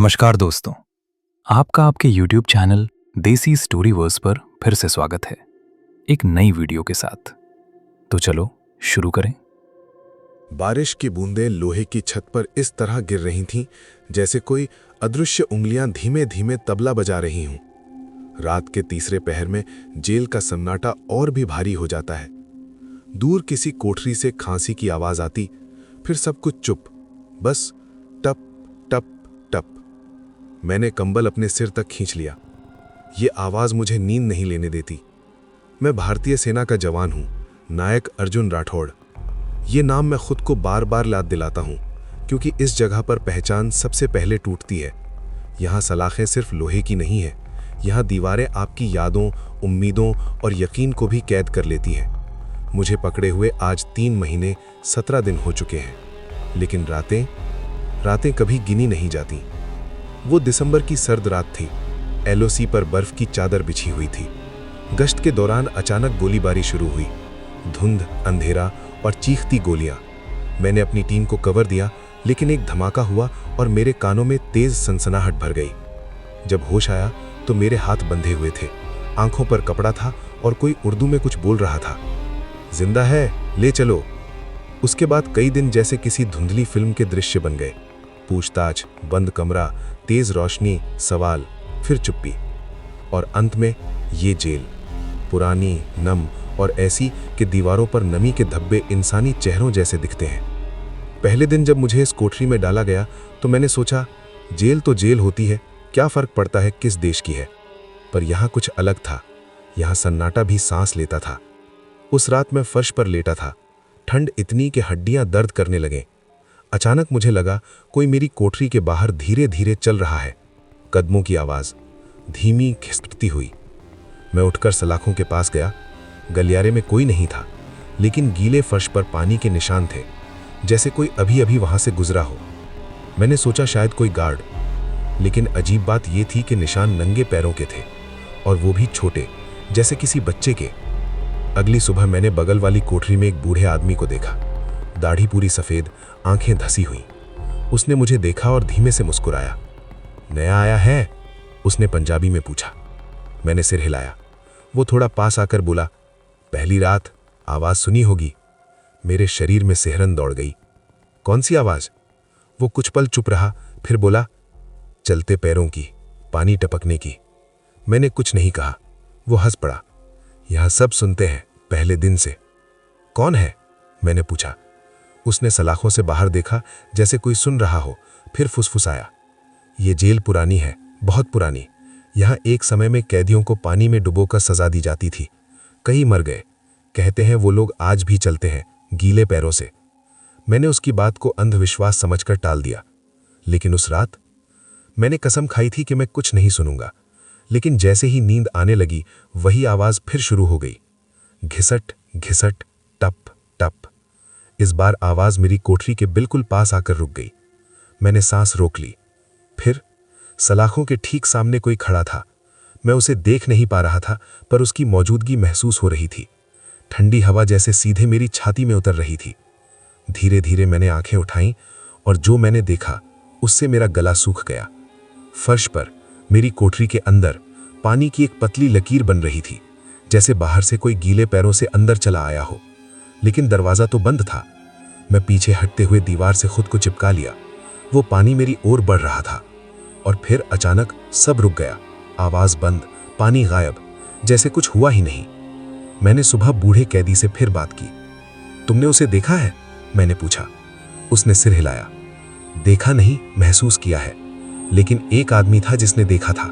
नमस्कार दोस्तों, आपका आपके YouTube चैनल देसी स्टोरीवर्स पर फिर से स्वागत है एक नई वीडियो के साथ। तो चलो शुरू करें। बारिश की बूंदें लोहे की छत पर इस तरह गिर रही थीं जैसे कोई अदृश्य उंगलियां धीमे धीमे तबला बजा रही हों। रात के तीसरे पहर में जेल का सन्नाटा और भी भारी हो जाता है। दूर किसी कोठरी से खांसी की आवाज आती, फिर सब कुछ चुप, बस टप टप टप। मैंने कंबल अपने सिर तक खींच लिया। ये आवाज मुझे नींद नहीं लेने देती। मैं भारतीय सेना का जवान हूं, नायक अर्जुन राठौड़। ये नाम मैं खुद को बार बार याद दिलाता हूं, क्योंकि इस जगह पर पहचान सबसे पहले टूटती है। यहाँ सलाखें सिर्फ लोहे की नहीं है, यहाँ दीवारें आपकी यादों, उम्मीदों और यकीन को भी कैद कर लेती हैं। मुझे पकड़े हुए आज 3 महीने 17 दिन हो चुके हैं, लेकिन रातें कभी गिनी नहीं जाती। वो दिसंबर की सर्द रात थी। एलओसी पर बर्फ की चादर बिछी हुई थी। गश्त के दौरान अचानक गोलीबारी शुरू हुई। धुंध, अंधेरा और चीखती गोलियां। मैंने अपनी टीम को कवर दिया, लेकिन एक धमाका हुआ और मेरे कानों में तेज सनसनाहट भर गई। जब होश आया तो मेरे हाथ बंधे हुए थे, आंखों पर कपड़ा था और कोई उर्दू में कुछ बोल रहा था। जिंदा है, ले चलो। उसके बाद कई दिन जैसे किसी धुंधली फिल्म के दृश्य बन गए। पूछताछ, बंद कमरा, तेज रोशनी, सवाल, फिर चुप्पी, और अंत में ये जेल, पुरानी, नम और ऐसी कि दीवारों पर नमी के धब्बे इंसानी चेहरों जैसे दिखते हैं। पहले दिन जब मुझे इस कोठरी में डाला गया तो मैंने सोचा, जेल तो जेल होती है, क्या फर्क पड़ता है किस देश की है। पर यहाँ कुछ अलग था। यहाँ सन्नाटा भी सांस लेता था। उस रात मैं फर्श पर लेटा था। ठंड इतनी कि हड्डियां दर्द करने लगे। अचानक मुझे लगा कोई मेरी कोठरी के बाहर धीरे धीरे चल रहा है। कदमों की आवाज धीमी खिसकती हुई। मैं उठकर सलाखों के पास गया। गलियारे में कोई नहीं था, लेकिन गीले फर्श पर पानी के निशान थे, जैसे कोई अभी अभी वहां से गुजरा हो। मैंने सोचा शायद कोई गार्ड, लेकिन अजीब बात यह थी कि निशान नंगे पैरों के थे, और वो भी छोटे, जैसे किसी बच्चे के। अगली सुबह मैंने बगल वाली कोठरी में एक बूढ़े आदमी को देखा। दाढ़ी पूरी सफेद, आंखें धसी हुई। उसने मुझे देखा और धीमे से मुस्कुराया। नया आया है? उसने पंजाबी में पूछा। मैंने सिर हिलाया। वो थोड़ा पास आकर बोला, पहली रात, आवाज सुनी होगी। मेरे शरीर में सिहरन दौड़ गई। कौन सी आवाज? वो कुछ पल चुप रहा, फिर बोला, चलते पैरों की, पानी टपकने की। मैंने कुछ नहीं कहा। वो हंस पड़ा। यह सब सुनते हैं पहले दिन से। कौन है? मैंने पूछा। उसने सलाखों से बाहर देखा जैसे कोई सुन रहा हो, फिर फुसफुसाया, ये जेल पुरानी है, बहुत पुरानी। यहाँ एक समय में कैदियों को पानी में डुबोकर सजा दी जाती थी। कई मर गए। कहते हैं वो लोग आज भी चलते हैं, गीले पैरों से। मैंने उसकी बात को अंधविश्वास समझकर टाल दिया। लेकिन उस रात मैंने कसम खाई थी कि मैं कुछ नहीं सुनूंगा। लेकिन जैसे ही नींद आने लगी, वही आवाज फिर शुरू हो गई। घिसट घिसट, टप टप। इस बार आवाज मेरी कोठरी के बिल्कुल पास आकर रुक गई। मैंने सांस रोक ली। फिर सलाखों के ठीक सामने कोई खड़ा था। मैं उसे देख नहीं पा रहा था, पर उसकी मौजूदगी महसूस हो रही थी। ठंडी हवा जैसे सीधे मेरी छाती में उतर रही थी। धीरे धीरे मैंने आंखें उठाईं, और जो मैंने देखा उससे मेरा गला सूख गया। फर्श पर मेरी कोठरी के अंदर पानी की एक पतली लकीर बन रही थी, जैसे बाहर से कोई गीले पैरों से अंदर चला आया हो। लेकिन दरवाजा तो बंद था। मैं पीछे हटते हुए दीवार से खुद को चिपका लिया। वो पानी मेरी ओर बढ़ रहा था, और फिर अचानक सब रुक गया। आवाज बंद, पानी गायब, जैसे कुछ हुआ ही नहीं। मैंने सुबह बूढ़े कैदी से फिर बात की। तुमने उसे देखा है? मैंने पूछा। उसने सिर हिलाया। देखा नहीं, महसूस किया है। लेकिन एक आदमी था जिसने देखा था।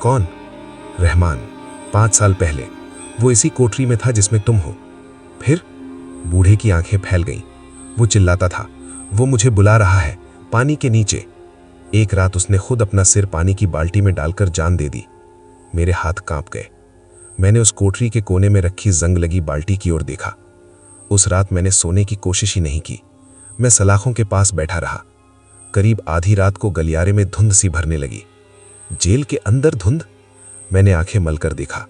कौन? रहमान। 5 साल पहले वो इसी कोठरी में था जिसमें तुम हो। फिर? बूढ़े की आंखें फैल गईं। वो चिल्लाता था, वो मुझे बुला रहा है, पानी के नीचे। एक रात उसने खुद अपना सिर पानी की बाल्टी में डालकर जान दे दी। मेरे हाथ कांप गए। मैंने उस कोठरी के कोने में रखी जंग लगी बाल्टी की ओर देखा। उस रात मैंने सोने की कोशिश ही नहीं की। मैं सलाखों के पास बैठा रहा। करीब आधी रात को गलियारे में धुंध सी भरने लगी। जेल के अंदर धुंध? मैंने आंखें मलकर देखा।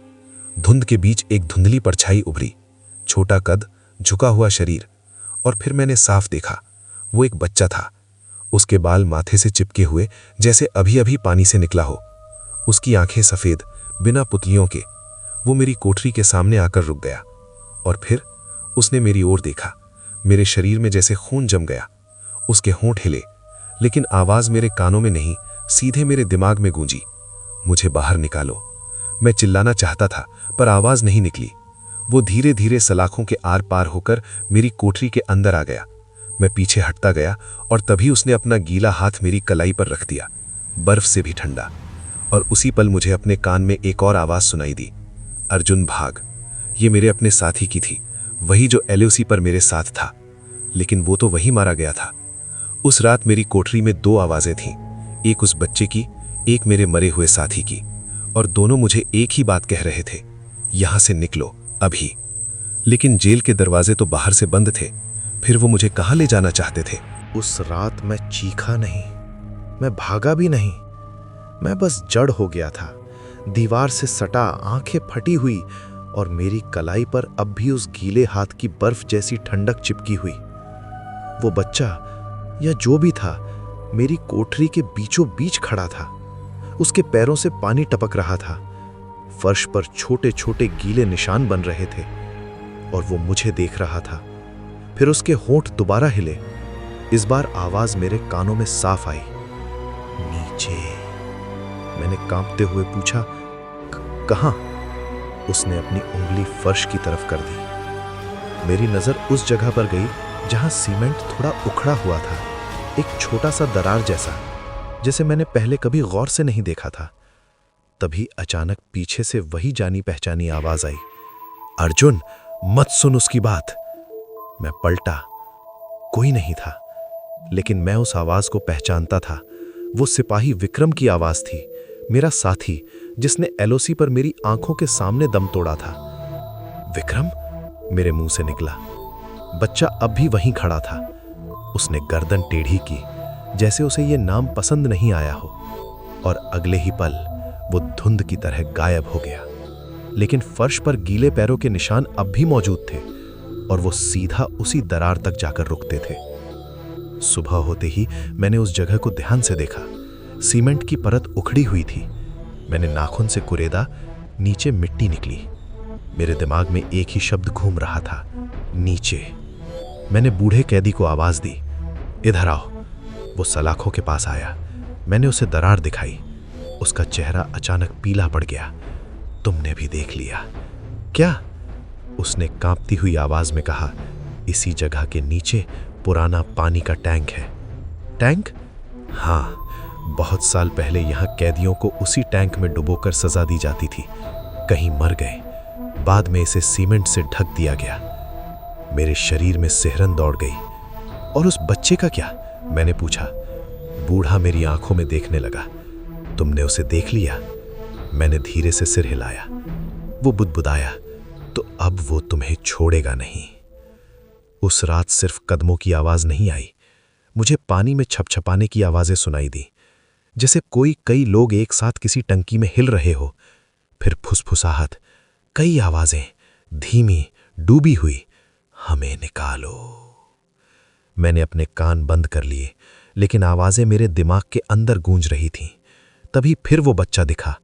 धुंध के बीच एक धुंधली परछाई उभरी, छोटा कद, झुका हुआ शरीर, और फिर मैंने साफ देखा, वो एक बच्चा था, उसके बाल माथे से चिपके हुए जैसे अभी अभी पानी से निकला हो। उसकी आंखें सफेद, बिना पुतलियों के। वो मेरी कोठरी के सामने आकर रुक गया और फिर उसने मेरी ओर देखा। मेरे शरीर में जैसे खून जम गया। उसके होंठ हिले, लेकिन आवाज मेरे कानों में नहीं, सीधे मेरे दिमाग में गूंजी, मुझे बाहर निकालो। मैं चिल्लाना चाहता था पर आवाज नहीं निकली। वो धीरे धीरे सलाखों के आर पार होकर मेरी कोठरी के अंदर आ गया। मैं पीछे हटता गया और तभी उसने अपना गीला हाथ मेरी कलाई पर रख दिया, बर्फ से भी ठंडा। और उसी पल मुझे अपने कान में एक और आवाज सुनाई दी, अर्जुन भाग। ये मेरे अपने साथी की थी, वही जो एलओसी पर मेरे साथ था, लेकिन वो तो वही मारा गया था। उस रात मेरी कोठरी में 2 आवाजें थीं, एक उस बच्चे की, एक मेरे मरे हुए साथी की, और दोनों मुझे एक ही बात कह रहे थे, यहां से निकलो अभी। लेकिन जेल के दरवाजे तो बाहर से बंद थे, फिर वो मुझे कहां ले जाना चाहते थे? उस रात मैं चीखा नहीं, मैं भागा भी नहीं, मैं बस जड़ हो गया था, दीवार से सटा, आंखें फटी हुई, और मेरी कलाई पर अब भी उस गीले हाथ की बर्फ जैसी ठंडक चिपकी हुई। वो बच्चा या जो भी था मेरी कोठरी के बीचों बीच खड़ा था। उसके पैरों से पानी टपक रहा था, फर्श पर छोटे छोटे गीले निशान बन रहे थे, और वो मुझे देख रहा था। फिर उसके होंठ दोबारा हिले। इस बार आवाज मेरे कानों में साफ आई, नीचे। मैंने कांपते हुए पूछा, कहां? उसने अपनी उंगली फर्श की तरफ कर दी। मेरी नजर उस जगह पर गई जहां सीमेंट थोड़ा उखड़ा हुआ था, एक छोटा सा दरार जैसा, जिसे मैंने पहले कभी गौर से नहीं देखा था। तभी अचानक पीछे से वही जानी पहचानी आवाज आई, अर्जुन मत सुन उसकी बात। मैं पलटा, कोई नहीं था, लेकिन मैं उस आवाज को पहचानता था। वो सिपाही विक्रम की आवाज थी, मेरा साथी, जिसने एलओसी पर मेरी आंखों के सामने दम तोड़ा था। विक्रम? मेरे मुंह से निकला। बच्चा अब भी वहीं खड़ा था। उसने गर्दन टेढ़ी की, जैसे उसे ये नाम पसंद नहीं आया हो, और अगले ही पल वो धुंध की तरह गायब हो गया। लेकिन फर्श पर गीले पैरों के निशान अब भी मौजूद थे, और वो सीधा उसी दरार तक जाकर रुकते थे। सुबह होते ही मैंने उस जगह को ध्यान से देखा। सीमेंट की परत उखड़ी हुई थी। मैंने नाखून से कुरेदा, नीचे मिट्टी निकली। मेरे दिमाग में एक ही शब्द घूम रहा था, नीचे। मैंने बूढ़े कैदी को आवाज दी, इधर आओ। वो सलाखों के पास आया। मैंने उसे दरार दिखाई। उसका चेहरा अचानक पीला पड़ गया। तुमने भी देख लिया? क्या? उसने कांपती हुई आवाज में कहा, इसी जगह के नीचे पुराना पानी का टैंक है। टैंक? हाँ, बहुत साल पहले यहां कैदियों को उसी टैंक में डुबोकर सजा दी जाती थी। कहीं मर गए, बाद में इसे सीमेंट से ढक दिया गया। मेरे शरीर में सिहरन दौड़ गई। और उस बच्चे का क्या? मैंने पूछा। बूढ़ा मेरी आंखों में देखने लगा। तुमने उसे देख लिया? मैंने धीरे से सिर हिलाया। वो बुदबुदाया, तो अब वो तुम्हें छोड़ेगा नहीं। उस रात सिर्फ कदमों की आवाज नहीं आई, मुझे पानी में छपछपाने की आवाजें सुनाई दी, जैसे कई लोग एक साथ किसी टंकी में हिल रहे हो। फिर फुसफुसाहट, कई आवाजें, धीमी, डूबी हुई, हमें निकालो। मैंने अपने कान बंद कर लिए, लेकिन आवाजें मेरे दिमाग के अंदर गूंज रही थीं। तभी फिर वो बच्चा दिखा।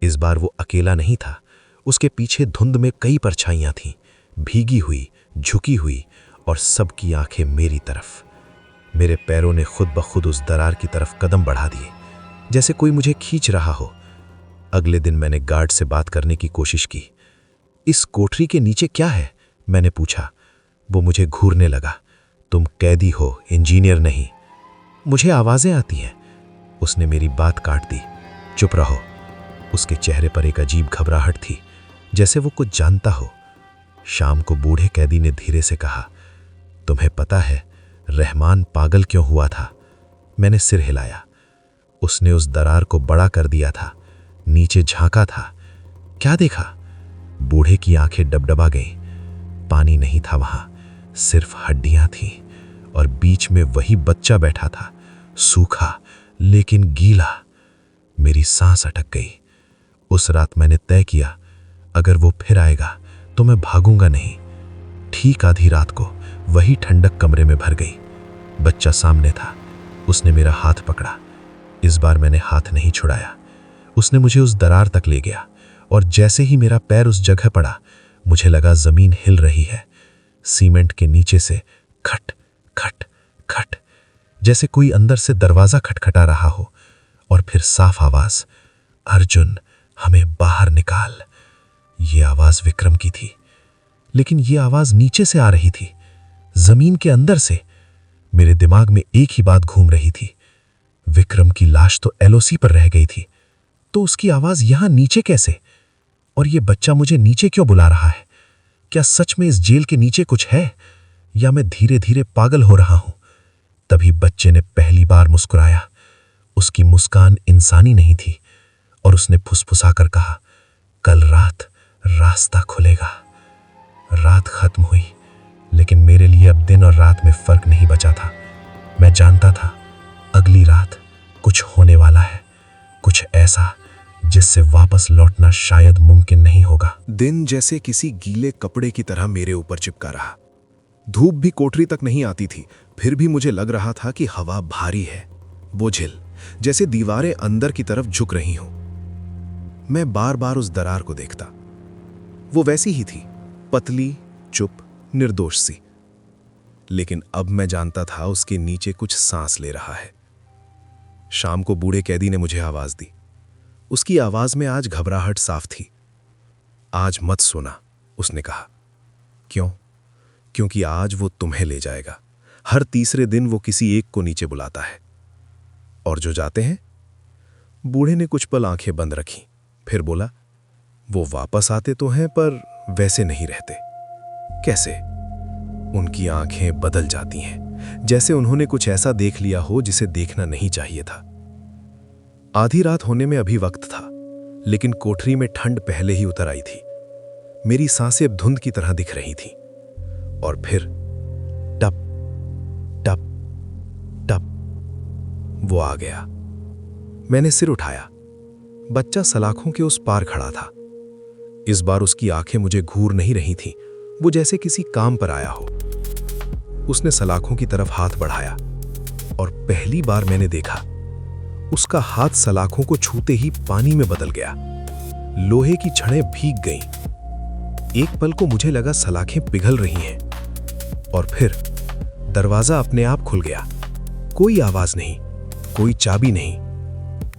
इस बार वो अकेला नहीं था। उसके पीछे धुंध में कई परछाइयां थीं, भीगी हुई, झुकी हुई, और सबकी आंखें मेरी तरफ। मेरे पैरों ने खुद ब खुद उस दरार की तरफ कदम बढ़ा दिए, जैसे कोई मुझे खींच रहा हो। अगले दिन मैंने गार्ड से बात करने की कोशिश की। इस कोठरी के नीचे क्या है? मैंने पूछा। वो मुझे घूरने लगा। तुम कैदी हो, इंजीनियर नहीं। मुझे आवाजें आती हैं। उसने मेरी बात काट दी। चुप रहो। उसके चेहरे पर एक अजीब घबराहट थी, जैसे वो कुछ जानता हो। शाम को बूढ़े कैदी ने धीरे से कहा, तुम्हें पता है रहमान पागल क्यों हुआ था? मैंने सिर हिलाया। उसने उस दरार को बड़ा कर दिया था, नीचे झांका था। क्या देखा? बूढ़े की आंखें डबडबा गईं। पानी नहीं था वहां, सिर्फ हड्डियां थीं, और बीच में वही बच्चा बैठा था, सूखा लेकिन गीला। मेरी सांस अटक गई। उस रात मैंने तय किया, अगर वो फिर आएगा तो मैं भागूंगा नहीं। ठीक आधी रात को वही ठंडक कमरे में भर गई। बच्चा सामने था, उसने मेरा हाथ पकड़ा। इस बार मैंने हाथ नहीं छुड़ाया। उसने मुझे उस दरार तक ले गया और जैसे ही मेरा पैर उस जगह पड़ा, मुझे लगा जमीन हिल रही है। सीमेंट के नीचे से खट खट खट, जैसे कोई अंदर से दरवाजा खटखटा रहा हो। और फिर साफ आवाज, अर्जुन हमें बाहर निकाल। ये आवाज विक्रम की थी, लेकिन ये आवाज नीचे से आ रही थी, जमीन के अंदर से। मेरे दिमाग में एक ही बात घूम रही थी, विक्रम की लाश तो एलओसी पर रह गई थी, तो उसकी आवाज यहां नीचे कैसे? और ये बच्चा मुझे नीचे क्यों बुला रहा है? क्या सच में इस जेल के नीचे कुछ है, या मैं धीरे धीरे पागल हो रहा हूं? तभी बच्चे ने पहली बार मुस्कुराया। उसकी मुस्कान इंसानी नहीं थी और उसने फुसफुसाकर कहा, कल रात रास्ता खुलेगा। रात खत्म हुई, लेकिन मेरे लिए अब दिन और रात में फर्क नहीं बचा था। मैं जानता था अगली रात कुछ होने वाला है, कुछ ऐसा जिससे वापस लौटना शायद मुमकिन नहीं होगा। दिन जैसे किसी गीले कपड़े की तरह मेरे ऊपर चिपका रहा। धूप भी कोठरी तक नहीं आती थी, फिर भी मुझे लग रहा था कि हवा भारी है, बोझिल, जैसे दीवारें अंदर की तरफ झुक रही हों। मैं बार बार उस दरार को देखता। वो वैसी ही थी, पतली, चुप, निर्दोष सी। लेकिन अब मैं जानता था उसके नीचे कुछ सांस ले रहा है। शाम को बूढ़े कैदी ने मुझे आवाज दी। उसकी आवाज में आज घबराहट साफ थी। आज मत सोना, उसने कहा। क्यों? क्योंकि आज वो तुम्हें ले जाएगा। हर तीसरे दिन वो किसी एक को नीचे बुलाता है। और जो जाते हैं? बूढ़े ने कुछ पल आंखें बंद रखीं, फिर बोला, वो वापस आते तो हैं पर वैसे नहीं रहते। कैसे? उनकी आंखें बदल जाती हैं, जैसे उन्होंने कुछ ऐसा देख लिया हो जिसे देखना नहीं चाहिए था। आधी रात होने में अभी वक्त था, लेकिन कोठरी में ठंड पहले ही उतर आई थी। मेरी सांसें अब धुंध की तरह दिख रही थीं। और फिर टप टप टप वो आ गया। मैंने सिर उठाया। बच्चा सलाखों के उस पार खड़ा था। इस बार उसकी आंखें मुझे घूर नहीं रही थीं, वो जैसे किसी काम पर आया हो। उसने सलाखों की तरफ हाथ बढ़ाया और पहली बार मैंने देखा उसका हाथ सलाखों को छूते ही पानी में बदल गया। लोहे की छड़ें भीग गईं। एक पल को मुझे लगा सलाखें पिघल रही हैं। और फिर दरवाजा अपने आप खुल गया। कोई आवाज नहीं, कोई चाबी नहीं,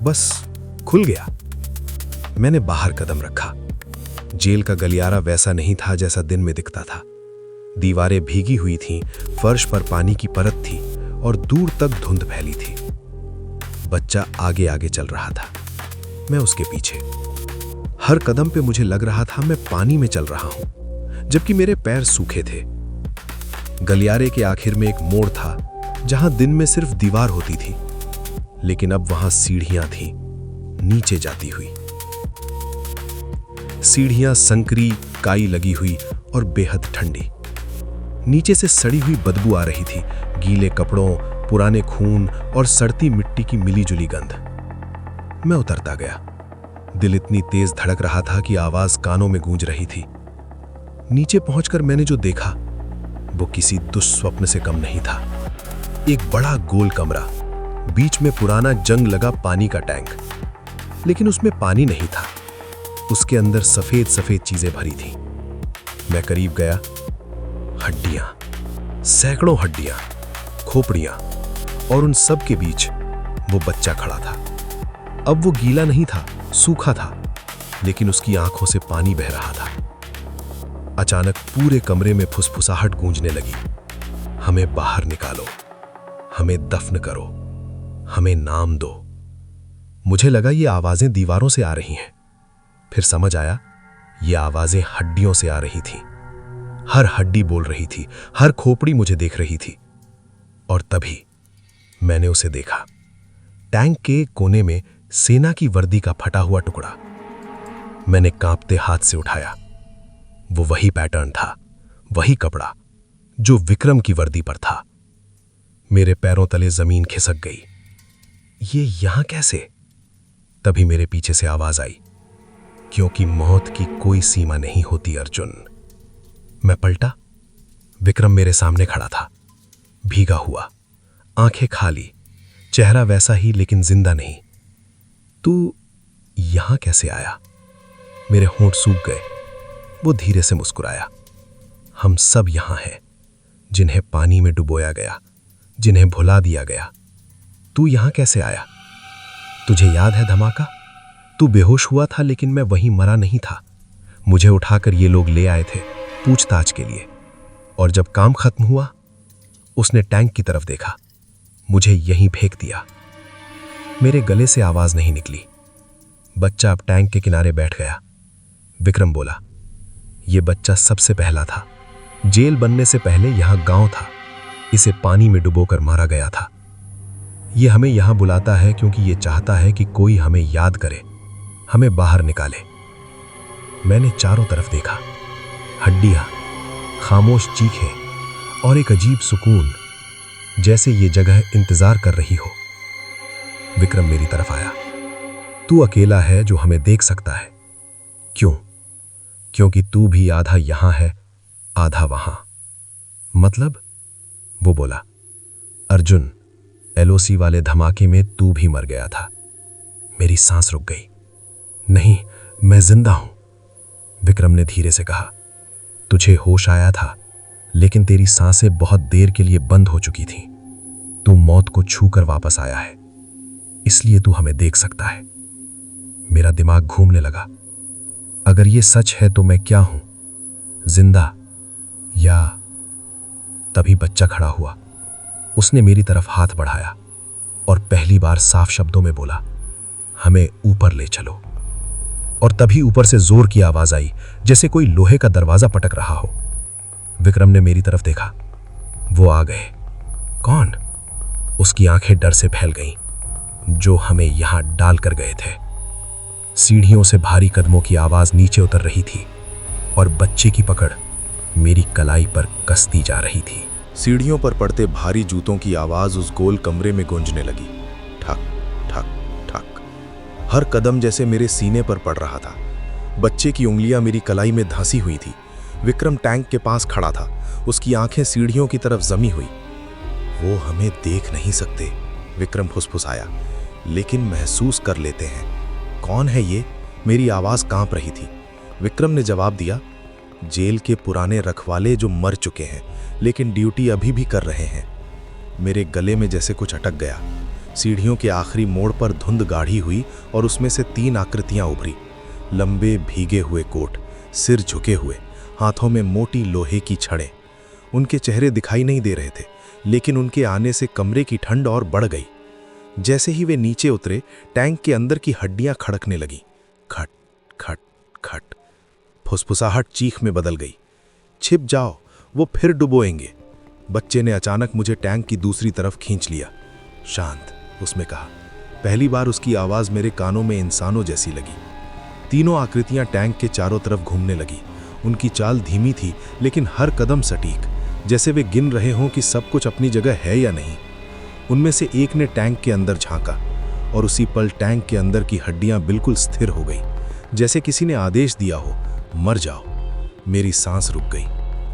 बस खुल गया। मैंने बाहर कदम रखा। जेल का गलियारा वैसा नहीं था जैसा दिन में दिखता था। दीवारें भीगी हुई थीं, फर्श पर पानी की परत थी और दूर तक धुंध फैली थी। बच्चा आगे आगे चल रहा था, मैं उसके पीछे। हर कदम पे मुझे लग रहा था मैं पानी में चल रहा हूं, जबकि मेरे पैर सूखे थे। गलियारे के आखिर में एक मोड़ था जहां दिन में सिर्फ दीवार होती थी, लेकिन अब वहां सीढ़ियां थीं, नीचे जाती हुई। सीढ़ियां संकरी, काई लगी हुई और बेहद ठंडी। नीचे से सड़ी हुई बदबू आ रही थी, गीले कपड़ों, पुराने खून और सड़ती मिट्टी की मिलीजुली गंध। मैं उतरता गया। दिल इतनी तेज धड़क रहा था कि आवाज कानों में गूंज रही थी। नीचे पहुंचकर मैंने जो देखा वो किसी दुस्वप्न से कम नहीं था। एक बड़ा गोल कमरा, बीच में पुराना जंग लगा पानी का टैंक, लेकिन उसमें पानी नहीं था। उसके अंदर सफेद सफेद चीजें भरी थीं। मैं करीब गया। हड्डियां, सैकड़ों हड्डियां, खोपड़ियां, और उन सब के बीच वो बच्चा खड़ा था। अब वो गीला नहीं था, सूखा था, लेकिन उसकी आंखों से पानी बह रहा था। अचानक पूरे कमरे में फुसफुसाहट गूंजने लगी। हमें बाहर निकालो, हमें दफन करो, हमें नाम दो। मुझे लगा ये आवाजें दीवारों से आ रही हैं। फिर समझ आया ये आवाजें हड्डियों से आ रही थीं। हर हड्डी बोल रही थी, हर खोपड़ी मुझे देख रही थी। और तभी मैंने उसे देखा। टैंक के कोने में सेना की वर्दी का फटा हुआ टुकड़ा। मैंने कांपते हाथ से उठाया। वो वही पैटर्न था, वही कपड़ा जो विक्रम की वर्दी पर था। मेरे पैरों तले जमीन खिसक गई। ये यहां कैसे? तभी मेरे पीछे से आवाज आई, क्योंकि मौत की कोई सीमा नहीं होती अर्जुन। मैं पलटा। विक्रम मेरे सामने खड़ा था, भीगा हुआ, आंखें खाली, चेहरा वैसा ही लेकिन जिंदा नहीं। तू यहां कैसे आया? मेरे होंठ सूख गए। वो धीरे से मुस्कुराया। हम सब यहां हैं, जिन्हें पानी में डुबोया गया, जिन्हें भुला दिया गया। तू यहां कैसे आया? तुझे याद है धमाका? तू बेहोश हुआ था लेकिन मैं वहीं मरा नहीं था। मुझे उठाकर ये लोग ले आए थे पूछताछ के लिए, और जब काम खत्म हुआ उसने टैंक की तरफ देखा, मुझे यहीं फेंक दिया। मेरे गले से आवाज नहीं निकली। बच्चा अब टैंक के किनारे बैठ गया। विक्रम बोला, यह बच्चा सबसे पहला था। जेल बनने से पहले यहां गांव था। इसे पानी में डुबोकर मारा गया था। यह हमें यहां बुलाता है क्योंकि यह चाहता है कि कोई हमें याद करे, हमें बाहर निकाले। मैंने चारों तरफ देखा। हड्डियां, खामोश चीखें और एक अजीब सुकून, जैसे ये जगह इंतजार कर रही हो। विक्रम मेरी तरफ आया। तू अकेला है जो हमें देख सकता है। क्यों? क्योंकि तू भी आधा यहां है, आधा वहां। मतलब? वो बोला, अर्जुन, एलओसी वाले धमाके में तू भी मर गया था। मेरी सांस रुक गई। नहीं, मैं जिंदा हूं, विक्रम ने धीरे से कहा। तुझे होश आया था, लेकिन तेरी सांसें बहुत देर के लिए बंद हो चुकी थीं। तू मौत को छूकर वापस आया है, इसलिए तू हमें देख सकता है। मेरा दिमाग घूमने लगा। अगर ये सच है तो मैं क्या हूं, जिंदा या? तभी बच्चा खड़ा हुआ। उसने मेरी तरफ हाथ बढ़ाया और पहली बार साफ शब्दों में बोला, हमें ऊपर ले चलो। और तभी ऊपर से जोर की आवाज आई, जैसे कोई लोहे का दरवाजा पटक रहा हो। विक्रम ने मेरी तरफ देखा। वो आ गए। कौन? उसकी आंखें डर से फैल गईं। जो हमें यहां डाल कर गए थे। सीढ़ियों से भारी कदमों की आवाज नीचे उतर रही थी और बच्चे की पकड़ मेरी कलाई पर कसती जा रही थी। सीढ़ियों पर पड़ते भारी जूतों की आवाज उस गोल कमरे में गूंजने लगी। ठक ठक ठक। हर कदम जैसे मेरे सीने पर पड़ रहा था। बच्चे की उंगलियां मेरी कलाई में धंसी हुई थी। विक्रम टैंक के पास खड़ा था। उसकी आंखें सीढ़ियों की तरफ जमी हुई। वो हमें देख नहीं सकते, विक्रम फुसफुसाया, लेकिन महसूस कर लेते हैं। कौन है ये? मेरी आवाज कांप रही थी। विक्रम ने जवाब दिया, जेल के पुराने रखवाले जो मर चुके हैं लेकिन ड्यूटी अभी भी कर रहे हैं। मेरे गले में जैसे कुछ अटक गया। सीढ़ियों के आखिरी मोड़ पर धुंध गाढ़ी हुई और उसमें से 3 आकृतियां उभरी। लंबे भीगे हुए कोट, सिर झुके हुए, हाथों में मोटी लोहे की छड़ें। उनके चेहरे दिखाई नहीं दे रहे थे, लेकिन उनके आने से कमरे की ठंड और बढ़ गई। जैसे ही वे नीचे उतरे, टैंक के अंदर की हड्डियां खड़कने लगी। खट खट खट। फुसफुसाहट चीख में बदल गई। छिप जाओ, वो फिर डुबोएंगे। बच्चे ने अचानक मुझे टैंक की दूसरी तरफ खींच लिया। शांत, उसने कहा। पहली बार उसकी आवाज मेरे कानों में इंसानों जैसी लगी। तीनों आकृतियां टैंक के चारों तरफ घूमने लगी। उनकी चाल धीमी थी, लेकिन हर कदम सटीक, जैसे वे गिन रहे हों कि सब कुछ अपनी जगह है या नहीं। उनमें से एक ने टैंक के अंदर झांका और उसी पल टैंक के अंदर की हड्डियां बिल्कुल स्थिर हो गई, जैसे किसी ने आदेश दिया हो, मर जाओ। मेरी सांस रुक गई।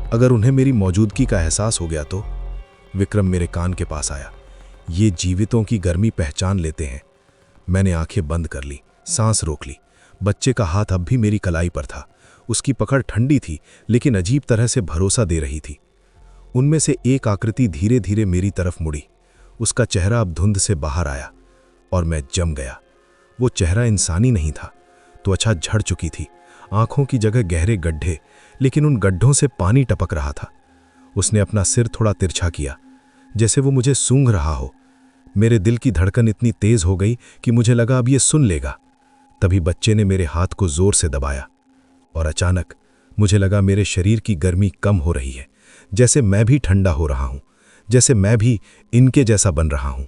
अगर उन्हें मेरी मौजूदगी का एहसास हो गया तो? विक्रम मेरे कान के पास आया। ये जीवितों की गर्मी पहचान लेते हैं। मैंने आंखें बंद कर ली, सांस रोक ली। बच्चे का हाथ अब भी मेरी कलाई पर था। उसकी पकड़ ठंडी थी, लेकिन अजीब तरह से भरोसा दे रही थी। उनमें से एक आकृति धीरे धीरे मेरी तरफ मुड़ी। उसका चेहरा अब धुंध से बाहर आया और मैं जम गया। वो चेहरा इंसानी नहीं था। त्वचा झड़ चुकी थी, आंखों की जगह गहरे गड्ढे, लेकिन उन गड्ढों से पानी टपक रहा था। उसने अपना सिर थोड़ा तिरछा किया, जैसे वो मुझे सूंघ रहा हो। मेरे दिल की धड़कन इतनी तेज हो गई कि मुझे लगा अब ये सुन लेगा। तभी बच्चे ने मेरे हाथ को जोर से दबाया और अचानक मुझे लगा मेरे शरीर की गर्मी कम हो रही है, जैसे मैं भी ठंडा हो रहा हूं, जैसे मैं भी इनके जैसा बन रहा हूं।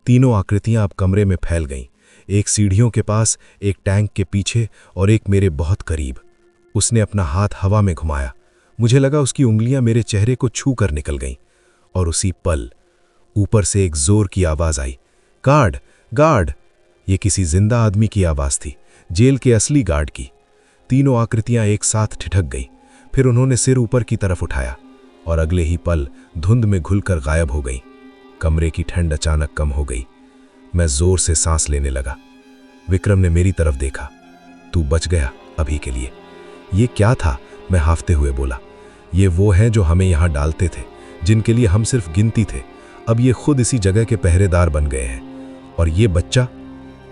तीनों आकृतियां अब कमरे में फैल गईं, एक सीढ़ियों के पास, एक टैंक के पीछे और एक मेरे बहुत करीब। उसने अपना हाथ हवा में घुमाया। मुझे लगा उसकी उंगलियां मेरे चेहरे को छू कर निकल गईं और उसी पल ऊपर से एक जोर की आवाज आई, गार्ड गार्ड। ये किसी जिंदा आदमी की आवाज थी, जेल के असली गार्ड की। तीनों आकृतियां एक साथ ठिठक गईं। फिर उन्होंने सिर ऊपर की तरफ उठाया और अगले ही पल धुंध में घुलकर गायब हो गई। कमरे की ठंड अचानक कम हो गई। मैं जोर से सांस लेने लगा। विक्रम ने मेरी तरफ देखा। तू बच गया अभी के लिए। ये क्या था? मैं हाफते हुए बोला। ये वो हैं जो हमें यहाँ डालते थे, जिनके लिए हम सिर्फ गिनती थे। अब ये खुद इसी जगह के पहरेदार बन गए हैं। और ये बच्चा?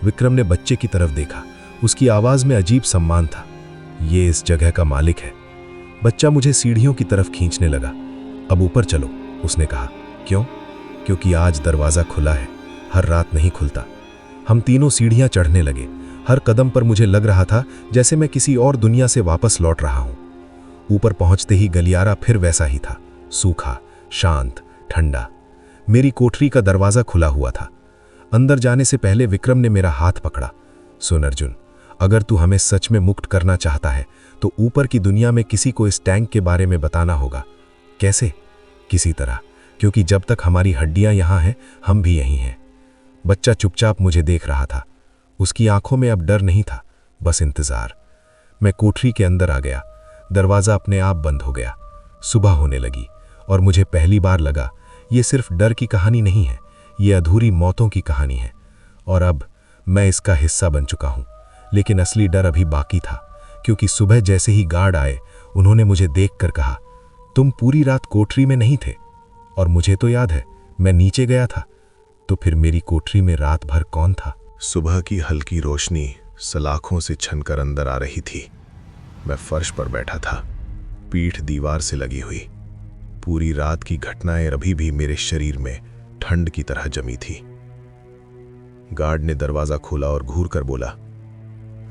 विक्रम ने बच्चे की तरफ देखा। उसकी आवाज में अजीब सम्मान था। ये इस जगह का मालिक है। बच्चा मुझे सीढ़ियों की तरफ खींचने लगा। अब ऊपर चलो, उसने कहा। क्यों? क्योंकि आज दरवाजा खुला है, हर रात नहीं खुलता। हम तीनों सीढ़ियां चढ़ने लगे। हर कदम पर मुझे लग रहा था जैसे मैं किसी और दुनिया से वापस लौट रहा हूं। ऊपर पहुंचते ही गलियारा फिर वैसा ही था, सूखा, शांत, ठंडा। मेरी कोठरी का दरवाजा खुला हुआ था। अंदर जाने से पहले विक्रम ने मेरा हाथ पकड़ा। सुन अर्जुन, अगर तू हमें सच में मुक्त करना चाहता है तो ऊपर की दुनिया में किसी को इस टैंक के बारे में बताना होगा। कैसे? किसी तरह, क्योंकि जब तक हमारी हड्डियां यहां हैं, हम भी यहीं हैं। बच्चा चुपचाप मुझे देख रहा था। उसकी आंखों में अब डर नहीं था, बस इंतजार। मैं कोठरी के अंदर आ गया। दरवाजा अपने आप बंद हो गया। सुबह होने लगी और मुझे पहली बार लगा ये सिर्फ डर की कहानी नहीं है, ये अधूरी मौतों की कहानी है। और अब मैं इसका हिस्सा बन चुका हूं। लेकिन असली डर अभी बाकी था, क्योंकि सुबह जैसे ही गार्ड आए, उन्होंने मुझे देखकर कहा, तुम पूरी रात कोठरी में नहीं थे। और मुझे तो याद है, मैं नीचे गया था। तो फिर मेरी कोठरी में रात भर कौन था? सुबह की हल्की रोशनी सलाखों से छनकर अंदर आ रही थी। मैं फर्श पर बैठा था, पीठ दीवार से लगी हुई। पूरी रात की घटनाएं अभी भी मेरे शरीर में ठंड की तरह जमी थी। गार्ड ने दरवाजा खोला और घूर कर बोला,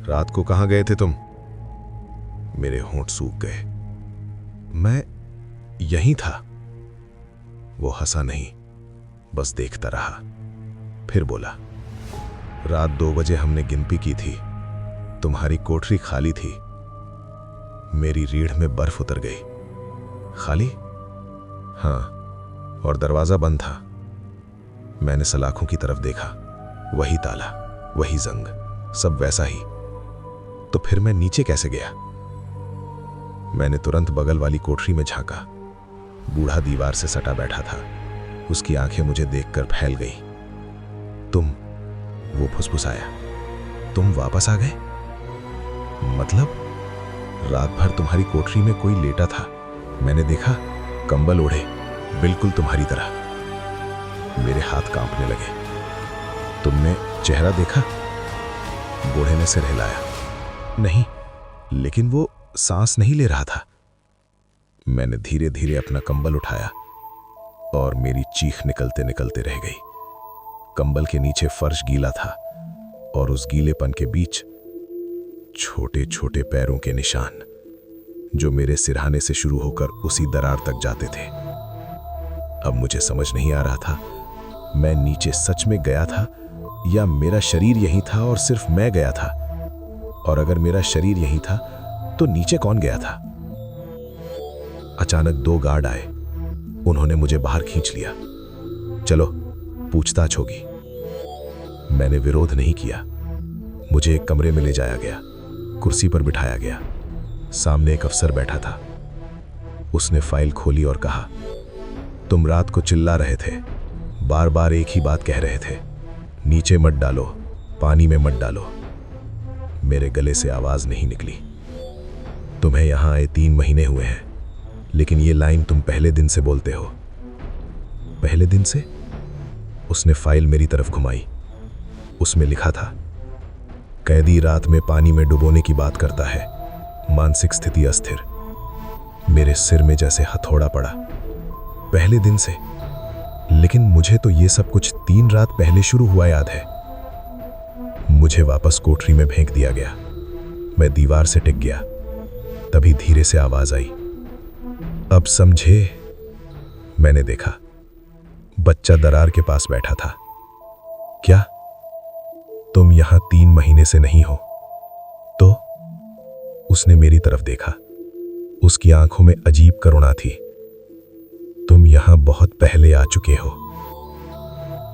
रात को कहां गए थे तुम? मेरे होंठ सूख गए। मैं यहीं था। वो हंसा नहीं, बस देखता रहा। फिर बोला, रात 2 बजे हमने गिनती की थी। तुम्हारी कोठरी खाली थी। मेरी रीढ़ में बर्फ उतर गई। खाली? हाँ, और दरवाजा बंद था। मैंने सलाखों की तरफ देखा। वही ताला, वही जंग, सब वैसा ही। तो फिर मैं नीचे कैसे गया? मैंने तुरंत बगल वाली कोठरी में झांका। बूढ़ा दीवार से सटा बैठा था। उसकी आंखें मुझे देखकर फैल गई। तुम? वो फुसफुसाया। तुम वापस आ गए? मतलब? रात भर तुम्हारी कोठरी में कोई लेटा था। मैंने देखा, कंबल ओढ़े, बिल्कुल तुम्हारी तरह। मेरे हाथ कांपने लगे। तुमने चेहरा देखा? बूढ़े ने सिर हिलाया। नहीं, लेकिन वो सांस नहीं ले रहा था। मैंने धीरे धीरे अपना कंबल उठाया और मेरी चीख निकलते निकलते रह गई। कंबल के नीचे फर्श गीला था और उस गीलेपन के बीच छोटे छोटे पैरों के निशान, जो मेरे सिरहाने से शुरू होकर उसी दरार तक जाते थे। अब मुझे समझ नहीं आ रहा था, मैं नीचे सच में गया था या मेरा शरीर यहीं था और सिर्फ मैं गया था। और अगर मेरा शरीर यहीं था तो नीचे कौन गया था? अचानक 2 गार्ड आए। उन्होंने मुझे बाहर खींच लिया। चलो, पूछताछ होगी। मैंने विरोध नहीं किया। मुझे एक कमरे में ले जाया गया। कुर्सी पर बिठाया गया। सामने एक अफसर बैठा था। उसने फाइल खोली और कहा, तुम रात को चिल्ला रहे थे, बार बार एक ही बात कह रहे थे, नीचे मत डालो, पानी में मत डालो। मेरे गले से आवाज नहीं निकली। तुम्हें यहां आए 3 महीने हुए हैं, लेकिन ये लाइन तुम पहले दिन से बोलते हो। पहले दिन से? उसने फाइल मेरी तरफ घुमाई। उसमें लिखा था, कैदी रात में पानी में डुबोने की बात करता है, मानसिक स्थिति अस्थिर। मेरे सिर में जैसे हथौड़ा पड़ा। पहले दिन से? लेकिन मुझे तो ये सब कुछ 3 रात पहले शुरू हुआ याद है। मुझे वापस कोठरी में फेंक दिया गया। मैं दीवार से टिक गया। तभी धीरे से आवाज आई, अब समझे? मैंने देखा, बच्चा दरार के पास बैठा था। क्या? तुम यहां 3 महीने से नहीं हो? तो? उसने मेरी तरफ देखा। उसकी आंखों में अजीब करुणा थी। तुम यहां बहुत पहले आ चुके हो।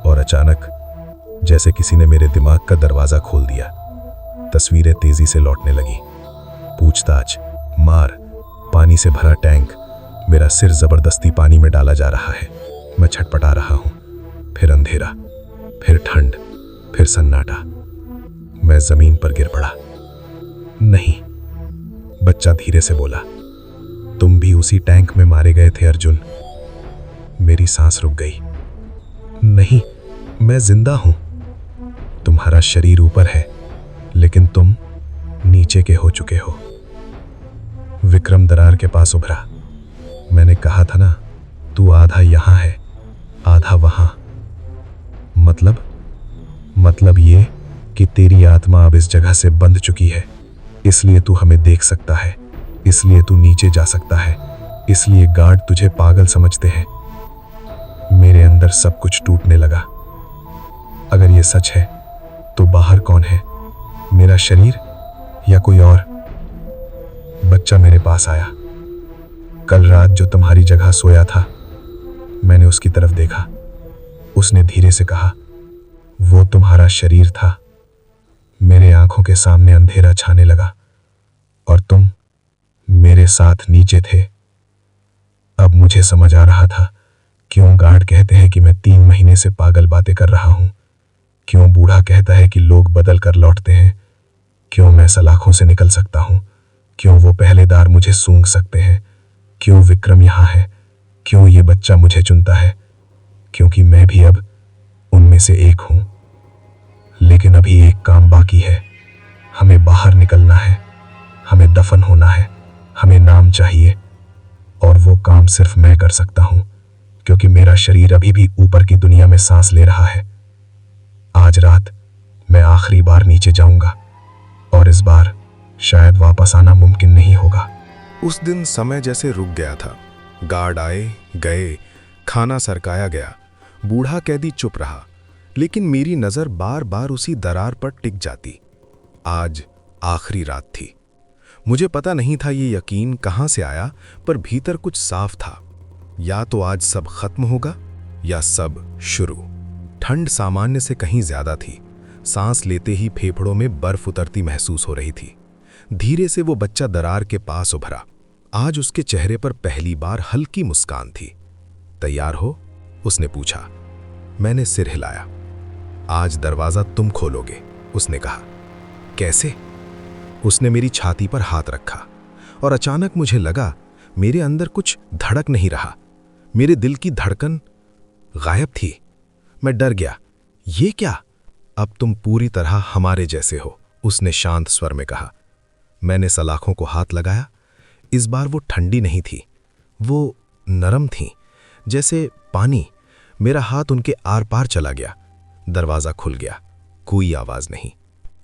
और अचानक जैसे किसी ने मेरे दिमाग का दरवाजा खोल दिया। तस्वीरें तेजी से लौटने लगी। पूछताछ, मार, पानी से भरा टैंक, मेरा सिर जबरदस्ती पानी में डाला जा रहा है। मैं छटपटा रहा हूं। फिर अंधेरा, फिर ठंड, फिर सन्नाटा। मैं जमीन पर गिर पड़ा। नहीं, बच्चा धीरे से बोला, तुम भी उसी टैंक में मारे गए थे अर्जुन। मेरी सांस रुक गई। नहीं, मैं जिंदा हूं। तुम्हारा शरीर ऊपर है, लेकिन तुम नीचे के हो चुके हो। विक्रम दरार के पास उभरा। मैंने कहा था ना, तू आधा यहां है, आधा वहां। मतलब ये कि तेरी आत्मा अब इस जगह से बंध चुकी है, इसलिए तू हमें देख सकता है, इसलिए तू नीचे जा सकता है, इसलिए गार्ड तुझे पागल समझते हैं। मेरे अंदर सब कुछ टूटने लगा। अगर ये सच है तो बाहर कौन है, मेरा शरीर या कोई और? बच्चा मेरे पास आया। कल रात जो तुम्हारी जगह सोया था, मैंने उसकी तरफ देखा। उसने धीरे से कहा, वो तुम्हारा शरीर था। मेरे आंखों के सामने अंधेरा छाने लगा और तुम मेरे साथ नीचे थे। अब मुझे समझ आ रहा था क्यों गार्ड कहते हैं कि मैं 3 महीने से पागल बातें कर रहा हूं, क्यों बूढ़ा कहता है कि लोग बदल कर लौटते हैं, क्यों मैं सलाखों से निकल सकता हूं, क्यों वो पहलेदार मुझे सूंघ सकते हैं, क्यों विक्रम यहां है, क्यों ये बच्चा मुझे चुनता है। क्योंकि मैं भी अब उनमें से एक हूं। लेकिन अभी एक काम बाकी है। हमें बाहर निकलना है, हमें दफन होना है, हमें नाम चाहिए, और वो काम सिर्फ मैं कर सकता हूं, क्योंकि मेरा शरीर अभी भी ऊपर की दुनिया में सांस ले रहा है। आज रात मैं आखिरी बार नीचे जाऊंगा, और इस बार शायद वापस आना मुमकिन नहीं होगा। उस दिन समय जैसे रुक गया था। गार्ड आए गए, खाना सरकाया गया, बूढ़ा कैदी चुप रहा, लेकिन मेरी नजर बार बार उसी दरार पर टिक जाती। आज आखिरी रात थी। मुझे पता नहीं था ये यकीन कहां से आया, पर भीतर कुछ साफ था। या तो आज सब खत्म होगा या सब शुरू। ठंड सामान्य से कहीं ज्यादा थी। सांस लेते ही फेफड़ों में बर्फ उतरती महसूस हो रही थी। धीरे से वो बच्चा दरार के पास उभरा। आज उसके चेहरे पर पहली बार हल्की मुस्कान थी। तैयार हो? उसने पूछा। मैंने सिर हिलाया। आज दरवाजा तुम खोलोगे, उसने कहा। कैसे? उसने मेरी छाती पर हाथ रखा और अचानक मुझे लगा मेरे अंदर कुछ धड़क नहीं रहा। मेरे दिल की धड़कन गायब थी। मैं डर गया। ये क्या? अब तुम पूरी तरह हमारे जैसे हो, उसने शांत स्वर में कहा। मैंने सलाखों को हाथ लगाया। इस बार वो ठंडी नहीं थी, वो नरम थी, जैसे पानी। मेरा हाथ उनके आर पार चला गया। दरवाजा खुल गया। कोई आवाज नहीं।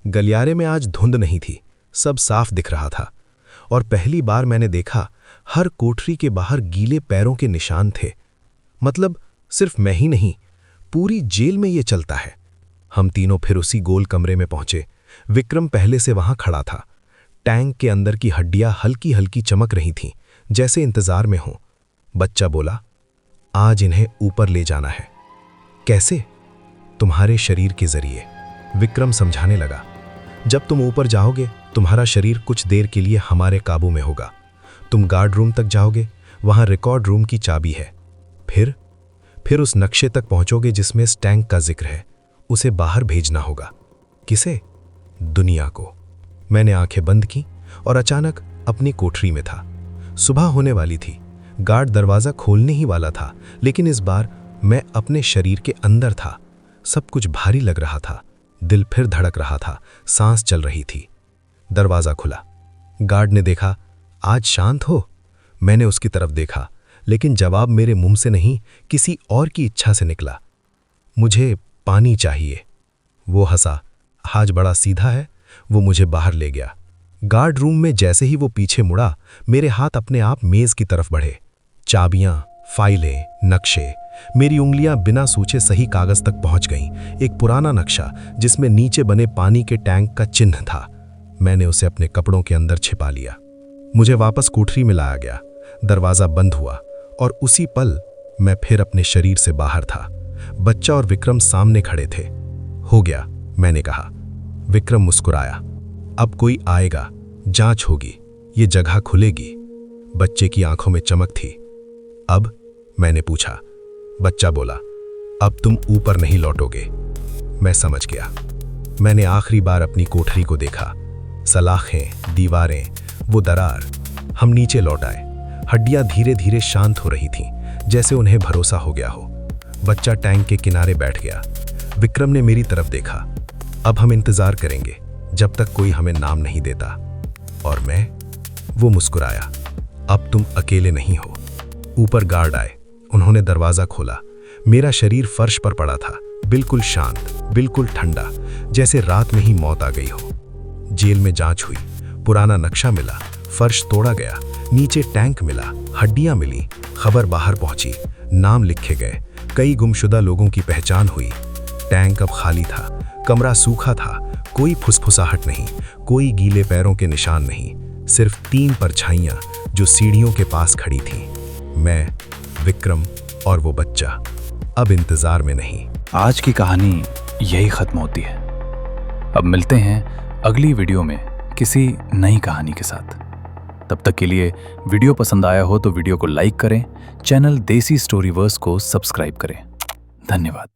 गलियारे में आज धुंध नहीं थी, सब साफ दिख रहा था। और पहली बार मैंने देखा हर कोठरी के बाहर गीले पैरों के निशान थे। मतलब सिर्फ मैं ही नहीं, पूरी जेल में ये चलता है। हम तीनों फिर उसी गोल कमरे में पहुंचे। विक्रम पहले से वहां खड़ा था। टैंक के अंदर की हड्डियां हल्की हल्की चमक रही थीं, जैसे इंतजार में हों। बच्चा बोला, आज इन्हें ऊपर ले जाना है। कैसे? तुम्हारे शरीर के जरिए, विक्रम समझाने लगा। जब तुम ऊपर जाओगे, तुम्हारा शरीर कुछ देर के लिए हमारे काबू में होगा। तुम गार्ड रूम तक जाओगे, वहां रिकॉर्ड रूम की चाबी है। फिर उस नक्शे तक पहुंचोगे जिसमें इस टैंक का जिक्र है। उसे बाहर भेजना होगा। किसे? दुनिया को। मैंने आंखें बंद की और अचानक अपनी कोठरी में था। सुबह होने वाली थी। गार्ड दरवाजा खोलने ही वाला था, लेकिन इस बार मैं अपने शरीर के अंदर था। सब कुछ भारी लग रहा था। दिल फिर धड़क रहा था, सांस चल रही थी। दरवाजा खुला। गार्ड ने देखा, आज शांत हो? मैंने उसकी तरफ देखा, लेकिन जवाब मेरे मुंह से नहीं, किसी और की इच्छा से निकला। मुझे पानी चाहिए। वो हंसा। आज बड़ा सीधा है। वो मुझे बाहर ले गया। गार्ड रूम में जैसे ही वो पीछे मुड़ा, मेरे हाथ अपने आप मेज की तरफ बढ़े। चाबियां, फाइलें, नक्शे। मेरी उंगलियां बिना सोचे सही कागज तक पहुंच गईं। एक पुराना नक्शा जिसमें नीचे बने पानी के टैंक का चिन्ह था। मैंने उसे अपने कपड़ों के अंदर छिपा लिया। मुझे वापस कोठरी में लाया गया। दरवाजा बंद हुआ और उसी पल मैं फिर अपने शरीर से बाहर था। बच्चा और विक्रम सामने खड़े थे। हो गया, मैंने कहा। विक्रम मुस्कुराया। अब कोई आएगा, जांच होगी, ये जगह खुलेगी। बच्चे की आंखों में चमक थी। अब? मैंने पूछा। बच्चा बोला, अब तुम ऊपर नहीं लौटोगे। मैं समझ गया। मैंने आखिरी बार अपनी कोठरी को देखा। सलाखें, दीवारें, वो दरार। हम नीचे लौट आए। हड्डियां धीरे धीरे शांत हो रही थीं, जैसे उन्हें भरोसा हो गया हो। बच्चा टैंक के किनारे बैठ गया। विक्रम ने मेरी तरफ देखा। अब हम इंतजार करेंगे जब तक कोई हमें नाम नहीं देता। और वो मुस्कुराया। अब तुम अकेले नहीं हो। ऊपर गार्ड आए। उन्होंने दरवाजा खोला। मेरा शरीर फर्श पर पड़ा था, बिल्कुल शांत, बिल्कुल ठंडा, जैसे रात में ही मौत आ गई हो। जेल में जांच हुई। पुराना नक्शा मिला, फर्श तोड़ा गया, नीचे टैंक मिला, हड्डियां मिली, खबर बाहर पहुंची, नाम लिखे गए, कई गुमशुदा लोगों की पहचान हुई। टैंक अब खाली था, कमरा सूखा था, कोई फुसफुसाहट नहीं, कोई गीले पैरों के निशान नहीं, सिर्फ 3 परछाइयां जो सीढ़ियों के पास खड़ी थीं। मैं, विक्रम और वो बच्चा, अब इंतजार में नहीं। आज की कहानी यही खत्म होती है। अब मिलते हैं अगली वीडियो में किसी नई कहानी के साथ। तब तक के लिए वीडियो पसंद आया हो तो वीडियो को लाइक करें, चैनल देसी स्टोरीवर्स को सब्सक्राइब करें। धन्यवाद।